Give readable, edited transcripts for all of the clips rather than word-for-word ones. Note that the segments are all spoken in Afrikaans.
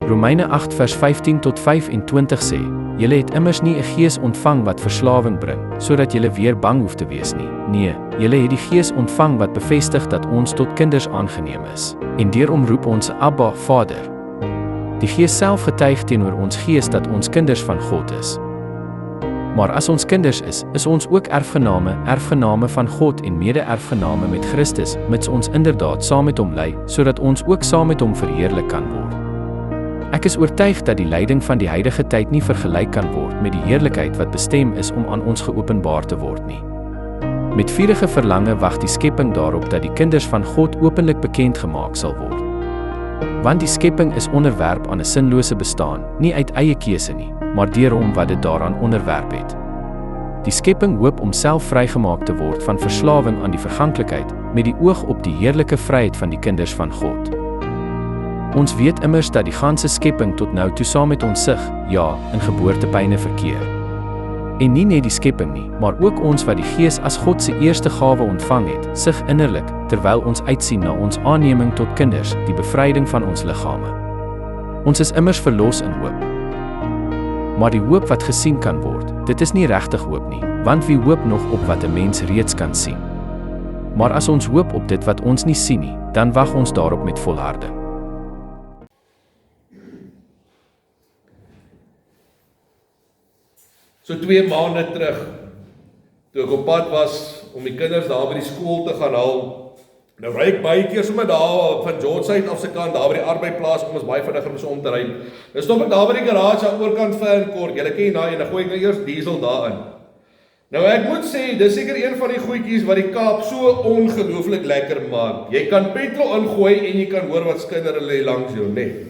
Romeine 8 vers 15 tot 25 sê, julle het immers nie 'n gees ontvang wat verslawing bring, sodat julle weer bang hoef te wees nie. Nee, julle het die gees ontvang wat bevestig dat ons tot kinders aangeneem is. En daarom roep ons Abba, Vader. Die Gees self getuig teenoor ons gees dat ons kinders van God is. Maar as ons kinders is ons ook erfgename van God en mede-erfgename met Christus, mits ons inderdaad saam met hom ly, sodat ons ook saam met hom verheerlik kan word. Ek is oortuig dat die lyding van die huidige tyd nie vergelyk kan word met die heerlikheid wat bestem is om aan ons geopenbaar te word nie. Met vurige verlange wag die skepping daarop dat die kinders van God openlik bekend gemaak sal word. Want die skepping is onderwerp aan 'n sinlose bestaan, nie uit eie keuse nie, maar deur hom wat dit daaraan onderwerp het. Die skepping hoop om self vrygemaak te word van verslawing aan die verganklikheid, met die oog op die heerlike vryheid van die kinders van God. Ons weet immers dat die ganse skepping tot nou toe saam met ons sig, ja, in geboortepyne verkeer. En nie net die skepping nie, maar ook ons wat die Gees as God se eerste gawe ontvang het, sig innerlik, terwyl ons uitsien na ons aanneming tot kinders, die bevryding van ons liggame. Ons is immers verlos in hoop. Maar die hoop wat gesien kan word, dit is nie regtig hoop nie, want wie hoop nog op wat 'n mens reeds kan sien? Maar as ons hoop op dit wat ons nie sien nie, dan wag ons daarop met volharding. So 2 maande terug, toe ek op pad was om die kinders daar by die skool te gaan haal, nou ry ek baie keer sommer daar van George af se kant, daar by die arbeidsplaas, kom ons baie vinniger om te ry. Nou stop ek daar by die garage aan oorkant ver kort, julle ken daai en dan gooi ek nou eers diesel daarin. Nou ek moet sê, dis seker een van die goedjies wat die Kaap so ongelooflik lekker maak. Jy kan petrol ingooi en jy kan hoor wat skinder hulle langs jou, nee.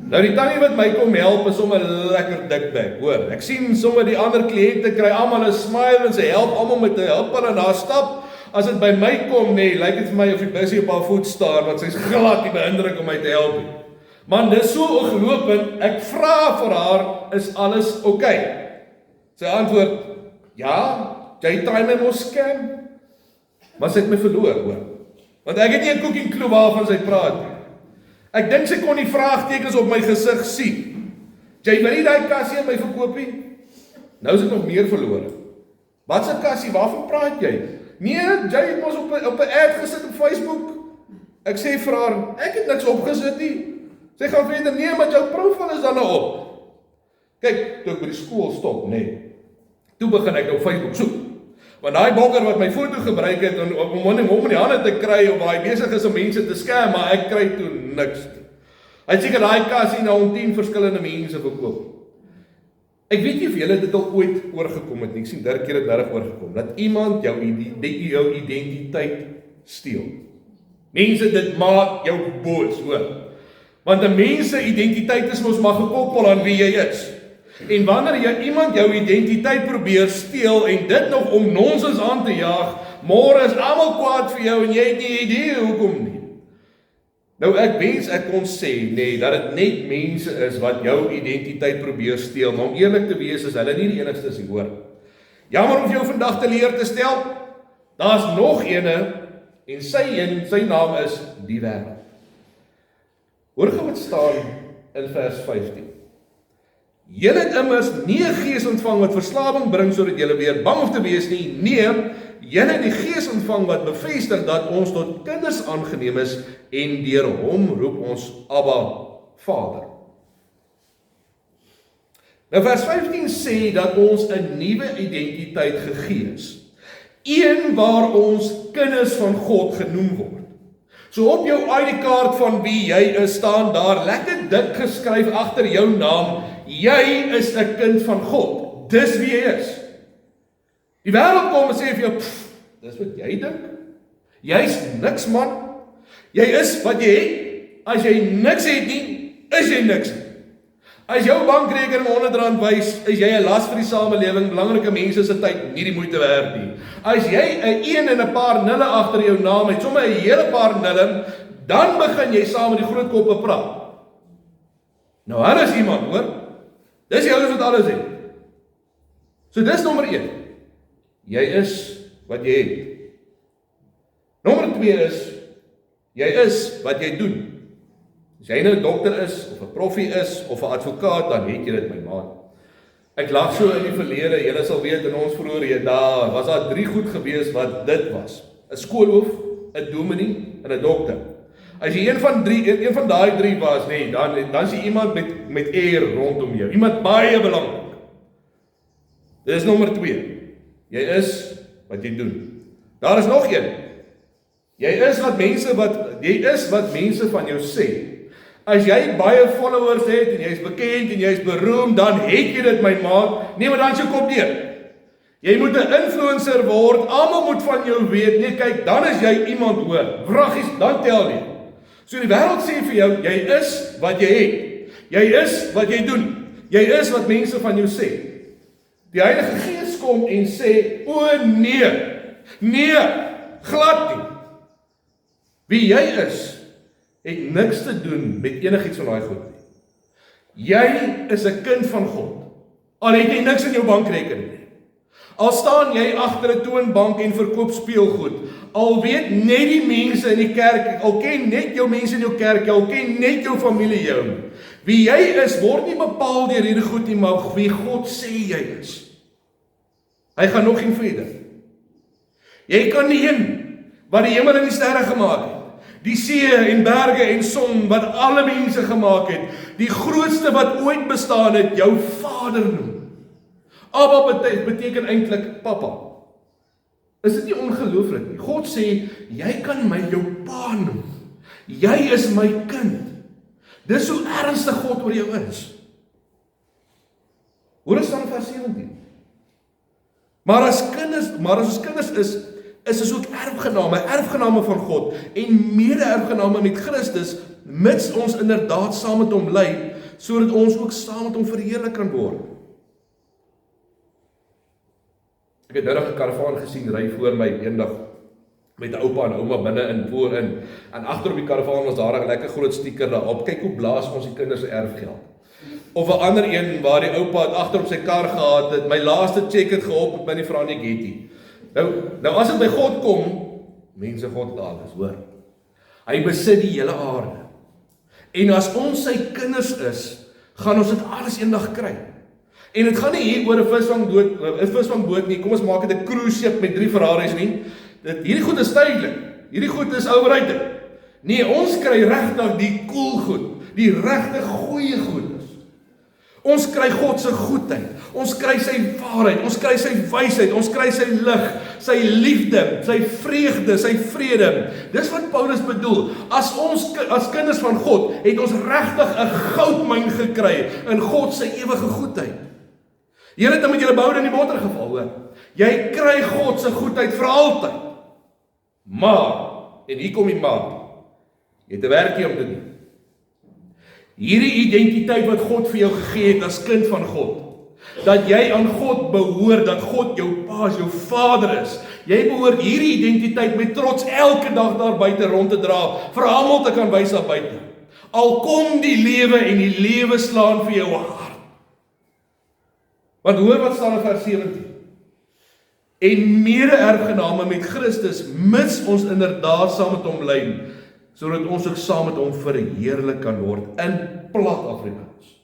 Nou die tannie wat my kom help is sommer lekker dikbek, hoor. Ek sien sommer die ander kliënte kry almal 'n smile en sy help almal met 'n help hulle na stap. As dit by my kom, nee, lyk dit vir my of die bussie op haar voet staan, want sy's glad nie beïndruk om my te help nie. Man, dis so ongelooflik. Ek vra vir haar, is alles oukei? Sy antwoord, ja, jy try my mos scam. Maar sy het my verloor, hoor. Want ek het nie 'n cooking clue waarvan sy praat nie. Ek dink sy kon die vraagtekens op my gesig sien. Jy wil nie daai kassie aan my verkoop nie? Nou is ek nog meer verlore. Wat 'n kassie, waarvan praat jy? Nee, jy het mos op 'n ad gesit op Facebook. Ek sê vir haar, ek het niks opgesit nie. Sy gaan verder, nee, maar jou profiel is dan nou op. Kyk, toe ek by die skool stop, nee. Toe begin ek op Facebook soek. Want daai bokker wat my foto gebruik het om hom in die hande te kry of hy besig is om mense te scam, maar ek kry toe niks. Hy het seker daai kassie nou om 10 verskillende mense verkoop. Ek weet nie of julle dit al ooit oorgekom het nie. Ek sien Dirk het dit reg oorgekom dat iemand jou identiteit steel. Mense, dit maak jou boos, hoor. Want 'n mens se identiteit is mos maar gekoppel aan wie jy is. En wanneer jy iemand jou identiteit probeer steel en dit nog om nonsens aan te jaag, môre is almal kwaad vir jou en jy het nie idee hoekom nie. Nou ek wens ek kon sê, nee, dat dit net mense is wat jou identiteit probeer steel, maar om eerlik te wees is hulle nie die enigstes nie, hoor. Jammer om jou vandag te leer te stel, daar's nog ene en sy naam is die wêreld. Hoor gou wat staan in vers 15. Julle het immers nie 'n gees ontvang wat verslawing bring sodat julle weer bang hoef te wees nie. Nee, julle het die gees ontvang wat bevestig dat ons tot kinders aangeneem is en deur hom roep ons Abba, Vader. Nou vers 15 sê dat ons 'n nuwe identiteit gegee is. Een waar ons kinders van God genoem word. So op jou ID-kaart van wie jy is, staan daar lekker dik geskryf agter jou naam, jy is 'n kind van God. Dis wie jy is. Die wêreld kom en sê vir jou, dis wat jy dink. Jy's niks, man. Jy is wat jy het. As jy niks het nie, is jy niks. As jou bankrekening R100 wys, is jy 'n las vir die samelewing, belangrike mense se tyd nie die moeite werd nie. As jy 'n 1 en 'n paar nulle agter jou naam het, sommer 'n hele paar nulle, dan begin jy saam met die groot koppe praat. Nou, hulle is iemand, hoor. Dis die ouens wat alles het. So dis nommer 1. Jy is wat jy het. Nommer 2 is, jy is wat jy doen. As jy nou 'n dokter is, of 'n proffie is, of 'n advokaat, dan het jy dit, my maat. Ek lag so in die verlede, julle sal weet, in ons vroeë dae, was daar 3 goed gewees wat dit was. 'n Skoolhoof, 'n dominee, en 'n dokter. As jy een van daai 3 was, nee, dan is jy iemand met eer rondom jou. Iemand baie belangrik. Dit is nommer 2. Jy is wat jy doen. Daar is nog een. Jy is wat mense van jou sê. As jy baie followers het, en jy is bekend, en jy is beroemd, dan het jy dit, my maat. Nee, maar dan is jou kop neer. Jy moet 'n influencer word, almal moet van jou weet, nee, kyk, dan is jy iemand hoor. Wraggies, dan tel jy. So die wêreld sê vir jou, jy is wat jy het. Jy is wat jy doen. Jy is wat mense van jou sê. Die Heilige Gees kom en sê, o nee, glad nie. Wie jy is, het niks te doen met enigiets van daai goed nie. Jy is 'n kind van God. Al het jy niks in jou bankrekening nie. Al staan jy agter 'n toonbank en verkoop speelgoed. Al weet net die mense in die kerk, al ken net jou mense in jou kerk, al ken net jou familie jou. Wie jy is, word nie bepaal deur hierdie goed nie, maar wie God sê jy is. Hy gaan nog geen verder. Jy kan nie heen wat die hemel en die sterre gemaak het. Die see en berge en son wat alle mense gemaak het, die grootste wat ooit bestaan het, jou Vader noem. Abba beteken eintlik Papa. Is dit nie ongelooflik nie? God sê, jy kan my jou pa noem. Jy is my kind. Dis hoe ernstig God oor jou is. Hoor ons dan vers 17. Maar as ons kinders is ons ook erfgename van God en mede-erfgename met Christus, mits ons inderdaad saam met hom ly, sodat ons ook saam met hom verheerlik kan word. Ek het nou 'n karavaan gesien ry voor my eendag met 'n oupa en ouma binne in voorin, en agter op die karavaan was daar 'n lekker groot stiker daarop, kyk hoe blaas ons die kinders se erfgeld. Of 'n ander een waar die oupa het agter op sy kar gehad het, my laaste cheque het gehop met my nie vra nie Getty. Nou as dit by God kom, mense, God het alles, hoor. Hy besit die hele aarde. En as ons sy kinders is, gaan ons dit alles eendag kry. En dit gaan nie hier oor 'n visvangboot nie. Kom ons maak dit 'n cruise ship met 3 Ferraris nie. Hierdie goed is tydelik. Hierdie goed is overrated. Nee, ons kry regtig die cool goed, die regte goeie goed. Ons kry God se goedheid, ons kry sy waarheid, ons kry sy wysheid, ons kry sy lig, sy liefde, sy vreugde, sy vrede. Dis wat Paulus bedoel. As kinders van God, het ons regtig 'n goudmyn gekry in God se ewige goedheid. Julle het nou met julle boude in die botter geval, hoor. Jy kry God se goedheid vir altyd. Maar, en hier kom die maar, jy het 'n werkie om te doen. Hierdie identiteit wat God vir jou gegee het as kind van God, dat jy aan God behoort, dat God jou pa, jou vader is. Jy behoort hierdie identiteit met trots elke dag daar buite rond te dra, vir almal te kan wys daar buite. Al kom die lewe en die lewe slaan vir jou hart. Want hoor wat staan in vers 17. En mede-erfgename met Christus, mits ons inderdaad saam met hom ly, sodat ons ook saam met hom verheerlik kan word, in plat Afrikaans.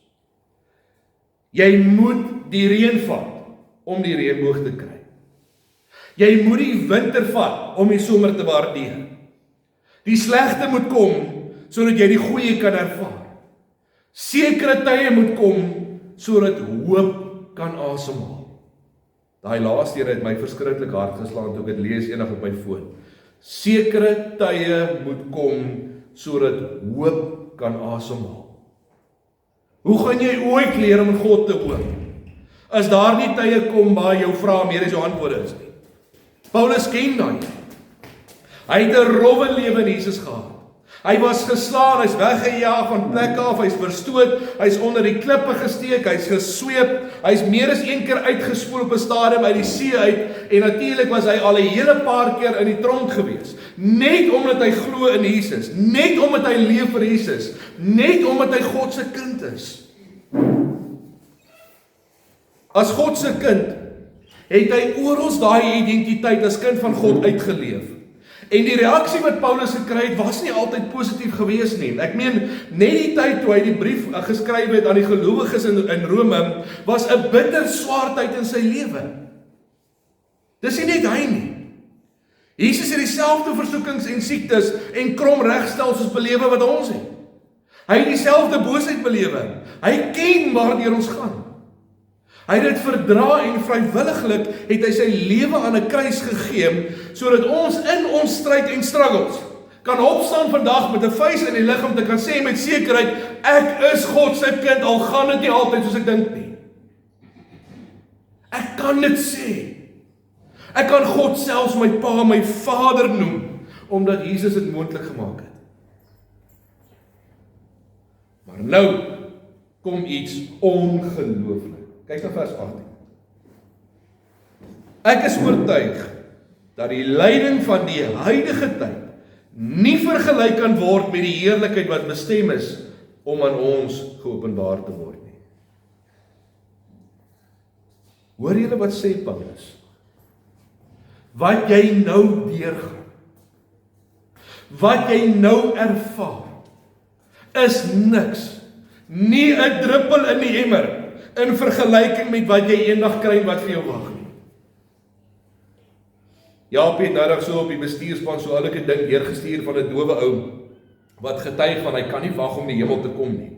Jy moet die reën vat, om die reënboog te kry. Jy moet die winter vat, om die somer te waardeer. Die slegte moet kom, sodat jy die goeie kan ervaar. Sekere tye moet kom, sodat hoop kan asemhaal. Daai laaste een het my verskriklik hard geslaan toe ek dit lees eendag op my foon. Sekere tye moet kom, sodat hoop kan asemhaal. Hoe gaan jy ooit leer om God te hoop, as daar nie tye kom waar jou vrae meer as jou antwoorde is nie? Paulus ken daai. Hy het 'n rowwe lewe in Jesus gehad. Hy was geslaan, hy's weggejaag van plekke af, hy's verstoot, hy's onder die klippe gesteek, hy's gesweep, hy's meer as een keer uitgespoel op 'n stadium uit die see uit, en natuurlik was hy al 'n hele paar keer in die tronk gewees. Net omdat hy glo in Jesus, net omdat hy leef vir Jesus, net omdat hy God se kind is. As God se kind, het hy oor ons daai identiteit as kind van God uitgeleef. En die reaksie wat Paulus gekry het, was nie altyd positief gewees nie. Ek meen, net die tyd toe hy die brief geskryf het aan die gelowiges in Rome, was 'n bitter swaar tyd in sy lewe. Dis nie net hy nie. Jesus het dieselfde versoekings en siektes en krom regstelsels belewe wat ons het. Hy het dieselfde boosheid belewe. Hy ken waardeur ons gaan. Hy het dit verdra en vrywilliglik het hy sy lewe aan 'n kruis gegee, sodat ons in ons stryd en struggles kan opstaan vandag met 'n vuis in die lug om te kan sê met sekerheid, ek is God se kind, al gaan dit nie altyd soos ek dink nie. Ek kan dit sê. Ek kan God selfs my pa, my vader noem, omdat Jesus dit moontlik gemaak het. Maar nou kom iets ongelooflik. Kyk na vers 18. Ek is oortuig dat die lyding van die huidige tyd nie vergelyk kan word met die heerlikheid wat bestem is om aan ons geopenbaar te word nie. Hoor julle wat sê Paulus? Wat jy nou deurgaan, wat jy nou ervaar, is niks, nie 'n druppel in die emmer, in vergelyking met wat jy eendag kry en wat vir jou wag nie. Jaapie het nou so op die bestuurspan so 'n oulike ding deurgestuur van 'n dowe ou, wat getuig van hy kan nie wag om die hemel te kom nie,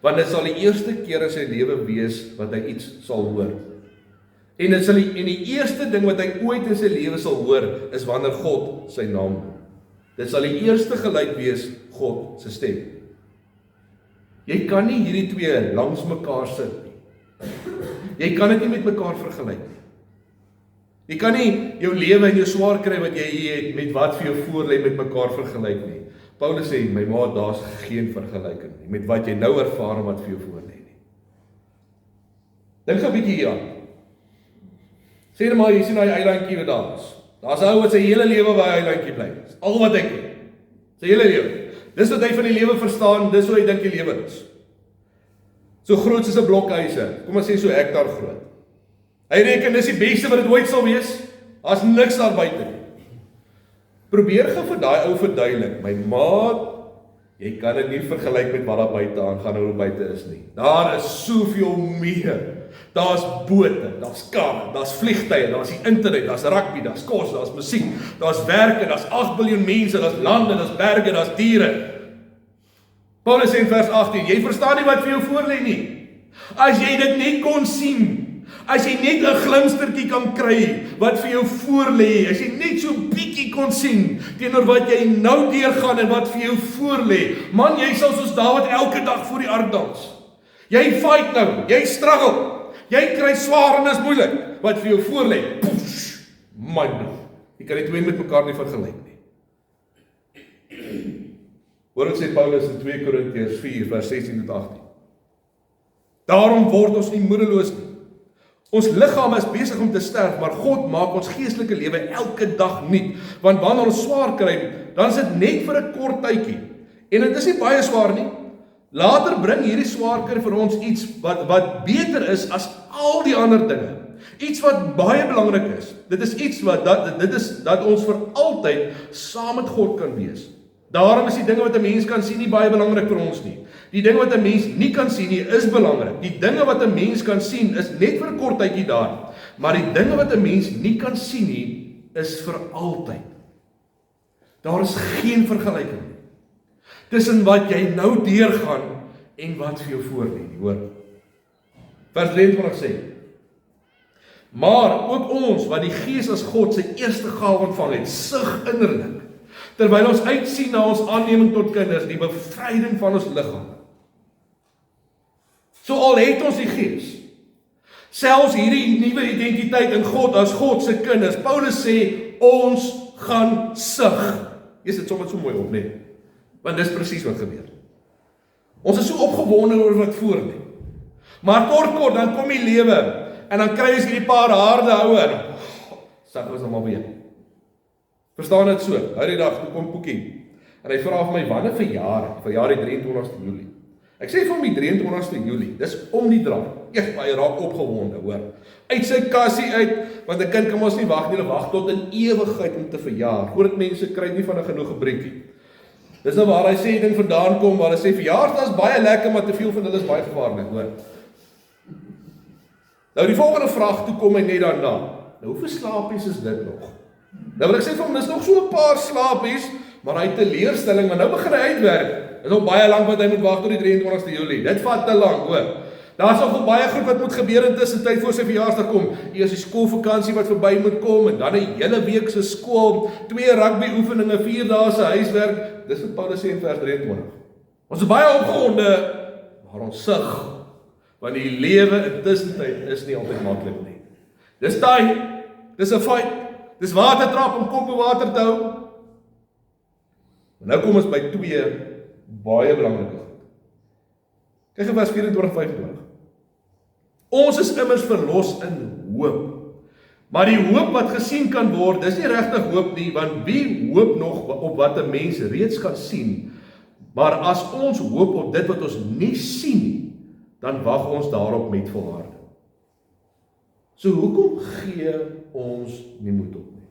want dit sal die eerste keer in sy lewe wees wat hy iets sal hoor. En die eerste ding wat hy ooit in sy lewe sal hoor, is wanneer God sy naam noem. Dit sal die eerste geluid wees, God se stem. Jy kan nie hierdie twee langs mekaar sit nie. Jy kan dit nie met mekaar vergelyk nie. Jy kan nie jou lewe en jou swaar kry wat jy hier het met wat vir jou voorlê met mekaar vergelyk nie. Paulus sê, my maat, daar's geen vergelyking nie met wat jy nou ervaar en wat vir jou voorlê nie. Dink 'n bietjie hieraan. Sê net maar, jy sien daai eilandjie wat daar is. Daar's 'n ou wat sy hele lewe by hy eilandjie bly. Dis al wat hy ken. Sy hele lewe. Dis wat hy van die lewe verstaan, dis hoe hy dink die lewe is. So groot soos 'n blokhuise, kom ons sê so hektaar groot. Hy reken dis die beste wat dit ooit sal wees, daar's niks daar buite nie. Probeer gou vir daai ou verduidelik, my maat, jy kan dit nie vergelyk met wat daar buite aangaan hoe buite is nie. Daar is soveel meer. Daar's bote, daar's karre, daar's vliegtye, daar's die internet, daar's rugby, daar's kos, daar's musiek, daar's werke, daar's 8 biljoen mense, daar's lande, daar's berge, daar's diere. Paulus sê in vers 18, jy verstaan nie wat vir jou voorlê nie. As jy dit net kon sien, as jy net 'n glimstertjie kan kry wat vir jou voorlê, as jy net so bietjie kon sien teenoor wat jy nou deurgaan en wat vir jou voorlê, man, jy sal soos Dawid elke dag voor die ark dans. Jy fight nou, jy struggle. Jy kry swaar en is moeilik. Wat vir jou voorlê, poes, man. Jy kan die twee met mekaar nie vergelyk nie. Hoor wat sê Paulus in 2 Korintiërs 4 vers 16 tot 18. Daarom word ons nie moedeloos nie. Ons liggame is besig om te sterf, maar God maak ons geestelike lewe elke dag nuut. Want wanneer ons swaar kry, dan is dit net vir 'n kort tydjie. En dit is nie baie swaar nie. Later bring hierdie swaar kry vir ons iets wat beter is as al die ander dinge. Iets wat baie belangrik is. Dit is iets wat dit is dat ons vir altyd saam met God kan wees. Daarom is die dinge wat 'n mens kan sien nie baie belangrik vir ons nie. Die dinge wat 'n mens nie kan sien nie, is belangrik. Die dinge wat 'n mens kan sien, is net vir 'n kort tydjie daar. Maar die dinge wat 'n mens nie kan sien nie, is vir altyd. Daar is geen vergelyking tussen wat jy nou deurgaan en wat vir jou voorlê nie, hoor. Vers 23 sê: Maar ook ons wat die Gees as God se eerste gawe ontvang het, sug innerlik, terwyl ons uitsien na ons aanneming tot kinders, die bevryding van ons liggaam. So al het ons die Gees, selfs hierdie nuwe identiteit in God as God se kinders, Paulus sê, ons gaan sug. Jy sit sommer so mooi op, nee. Want dis presies wat gebeur. Ons is so opgewonde oor wat voor lê. Maar kort, dan kom die lewe, en dan kry ons hierdie paar harde ouer, sak ons hom weer. Verstaan dit so, hou die dag, toe kom Poekie, en hy vra vir my, wanneer verjaar die 23ste Julie. Ek sê vir hom die 23ste Julie, dis om die draai. Eers baie raak opgewonde, hoor. Uit sy kassie uit, want 'n kind kan mos nie wag nie, hulle wag tot in ewigheid om te verjaar. Voordat mense kry nie van 'n genoeg gebreekie. Dis nou waar hy sê ding vandaan kom, waar hy sê verjaarsdae is baie lekker, maar te veel van hulle is baie gevaarlik, hoor. Nou die volgende vraag toe kom hy net daarna. Nou hoeveel slaapies is dit nog? Nou wil ek sê vir hom, dis nog so 'n paar slaapies, maar hy het 'n teleurstelling, maar nou begin hy uitwerk. Dis al baie lank wat hy moet wag tot die 23ste Julie. Dit vat te lank, hoor. Daar's nog baie goed wat moet gebeur intussen tyd voor sy verjaarsdag kom. Eers die skoolvakansie wat verby moet kom en dan 'n hele week se skool, 2 rugby oefeninge, 4 dae se huiswerk. Dis wat Paulus sê in vers 23. Ons is baie opgewonde, maar ons sug, want die lewe intussen tyd is nie altyd maklik nie. Dis daai, dis 'n fight. Dis watertrap om kop bo water te hou. En nou kom ons by 2 baie belangrike goed. Kyk in vers 24-25. Ons is immers verlos in hoop. Maar die hoop wat gesien kan word, dis nie regtig hoop nie, want wie hoop nog op wat 'n mens reeds kan sien? Maar as ons hoop op dit wat ons nie sien nie, dan wag ons daarop met volharding. So hoekom gee ons nie moed op nie?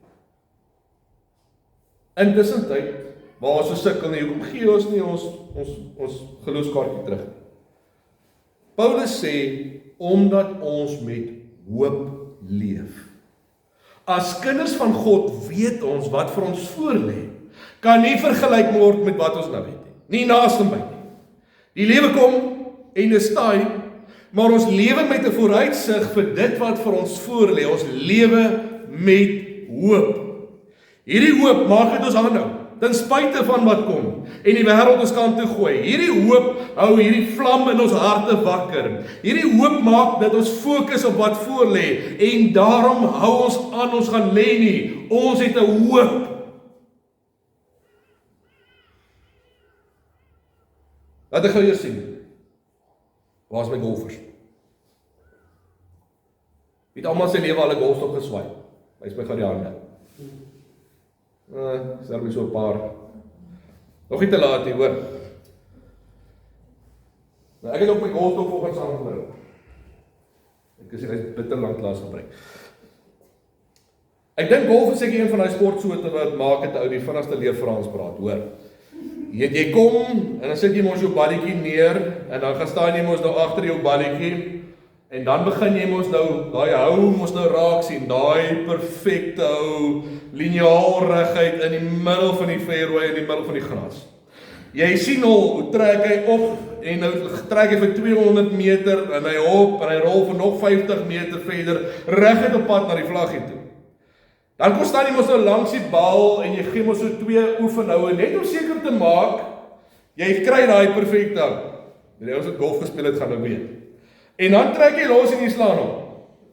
Intussen tyd, waar ons so sukkel nie, hoekom gee ons nie ons geloofskaartjie terug nie? Paulus sê, omdat ons met hoop leef. As kinders van God weet ons wat vir ons voorlê, kan nie vergelyk word met wat ons nou het nie. Nie naaste by nie. Die lewe kom en dit staan, maar ons lewe met 'n vooruitsig vir dit wat vir ons voorlê. Ons lewe met hoop. Hierdie hoop maak dit ons aanhou, ten spyte van wat kom en die wêreld ons kant toe gooi. Hierdie hoop hou hierdie vlam in ons harte wakker. Hierdie hoop maak dat ons fokus op wat voor lê en daarom hou ons aan, ons gaan lê nie. Ons het 'n hoop. Laat ek gou eers sien. Waar is my golfers? Wie het almal sy lewe al 'n golfstok geswaai? Wys my gou die hande. Is daar so 'n paar. Nog nie te laat nie, hoor. Nou, ek het op my golfstok vanoggend saamgebring. Ek is bitter lank laas gebruik. Ek dink golf is seker een van daai sportsoorte wat maak dit ou die vinnigste leer Frans praat, hoor. Jy kom en dan sit jy mos jou balletjie neer en dan gaan staan jy mos nou agter jou balletjie en dan begin jy mos nou daai hou mos nou raak sien, daai perfekte hou liniaal reguit in die middel van die fairway in die middel van die gras. Jy sien hoe trek hy op en nou trek hy vir 200 meter en hy hop en hy rol vir nog 50 meter verder reguit op pad na die vlaggie toe. Dan kom staan jy mos nou langs die bal en jy gee mos so 2 oefenhoue net om seker te maak jy kry daai perfekte hou. Die ouens wat golf gespeel het gaan nou weet. En dan trek jy los en jy slaan hom.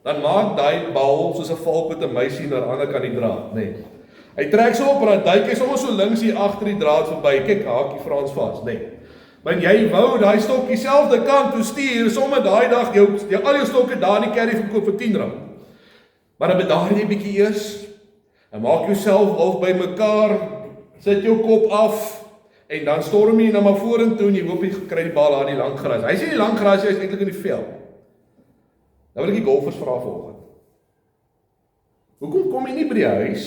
Dan maak daai bal soos 'n valk met 'n meisie na die ander kant die draad, nê. Hy trek so op en dan duik hy sommer so links hier agter die draad verby. Kyk, haakie Frans vas, nê. Want jy wou daai stokkie selfde kant toe stuur, sommer daai dag jou al jou stokke daar in die carry verkoop vir R10. Maar dan bedaar jy bietjie eers. En maak jouself half by mekaar, sit jou kop af en dan storm jy nou maar vorentoe en jy hoop jy kry die bal aan die lang gras. Hy sê die lang gras is eintlik in die veld. Nou wil ek die golfers vra vanoggend. Hoekom kom jy nie by die huis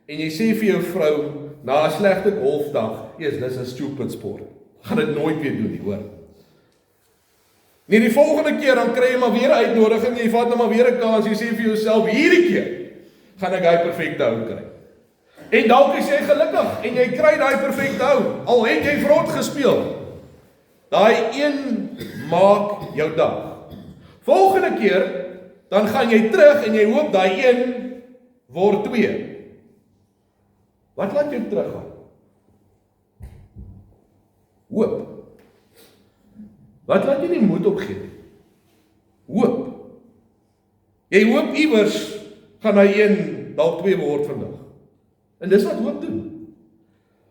en jy sê vir jou vrou na 'n slegte golfdag, "Eers, dis 'n stupid sport. Gaan dit nooit weer doen nie, hoor." Nee, die volgende keer dan kry jy maar weer 'n uitnodiging, jy vat nou maar weer 'n kans, jy sê vir jouself, "Hierdie keer gaan ek hy perfekte hou kry." En dalk is jy gelukkig en jy kry daai perfekte hou. Al het jy vrot gespeel. Daai een maak jou dag. Volgende keer dan gaan jy terug en jy hoop daai een word 2. Wat laat jou teruggaan? Hoop. Wat laat jy nie moed opgee nie? Hoop. Jy hoop iewers gaan hy een dalk 2 word vandag. En dis wat hoop doen.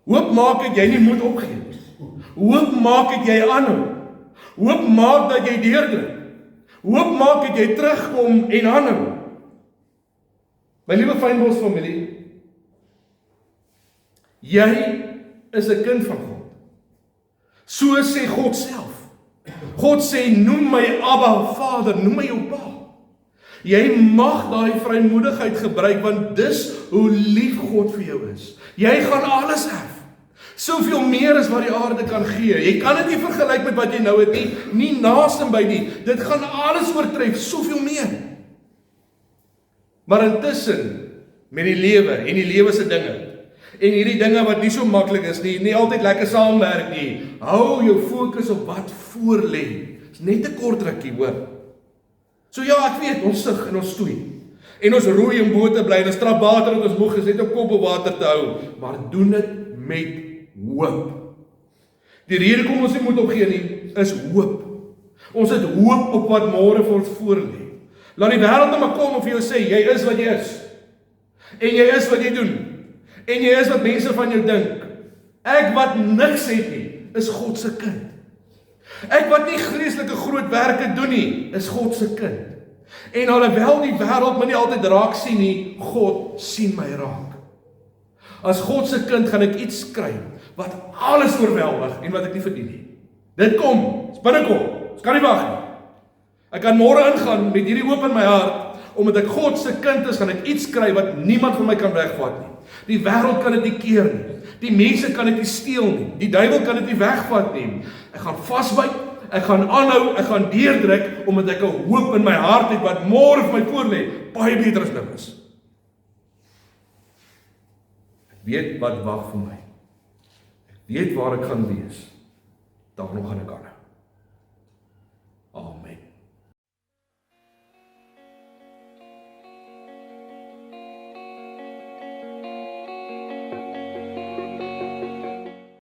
Hoop maak dat jy nie moed opgee nie. Hoop maak dat jy aanhou. Hoop maak dat jy deurdruk. Hoop maak dat jy terugkom en aanhou. My liewe Fynbos familie, jy is 'n kind van God. So sê God self. God sê, noem my Abba, Vader, noem my jou pa. Jy mag daai vrymoedigheid gebruik, want dis hoe lief God vir jou is. Jy gaan alles erf. Soveel meer as wat die aarde kan gee. Jy kan dit nie vergelyk met wat jy nou het nie naaste by nie. Dit gaan alles oortref, soveel meer. Maar intussen, met die lewe en die lewe se dinge, en hierdie dinge wat nie so maklik is nie altyd lekker saamwerk nie, hou jou fokus op wat voor lê. Dis net 'n kort rukkie, hoor. So ja, ek weet, ons sug en ons stoei. En ons roei in bote bly, en ons trap water en ons moeg is net om kop op water te hou. Maar doen dit met hoop. Die rede kom ons nie moet opgee nie, is hoop. Ons het hoop op wat môre vir ons voor lê. Laat die wêreld nou maar kom en vir jou sê, jy is wat jy is. En jy is wat jy doen. En jy is wat mense van jou dink. Ek wat niks het nie, is God se kind. Ek wat nie vreeslike groot werke doen nie, is God se kind. En alhoewel die wêreld my nie altyd raak sien nie, God sien my raak. As God se kind gaan ek iets kry wat alles oorweldig en wat ek nie verdien nie. Dit kom, dis binnekom. Ons kan nie wag nie. Ek kan môre ingaan met hierdie hoop in my hart, omdat ek God se kind is, gaan ek iets kry wat niemand van my kan wegvat nie. Die wêreld kan dit nie keer nie. Die mense kan dit nie steel nie. Die duiwel kan dit nie wegvat nie. Ek gaan vasbyt, ek gaan aanhou, ek gaan deurdruk, omdat ek 'n hoop in my hart het wat môre vir my voorlê, baie beter as nou is. Ek weet wat wag vir my. Ek weet waar ek gaan wees. Daarom gaan ek aan.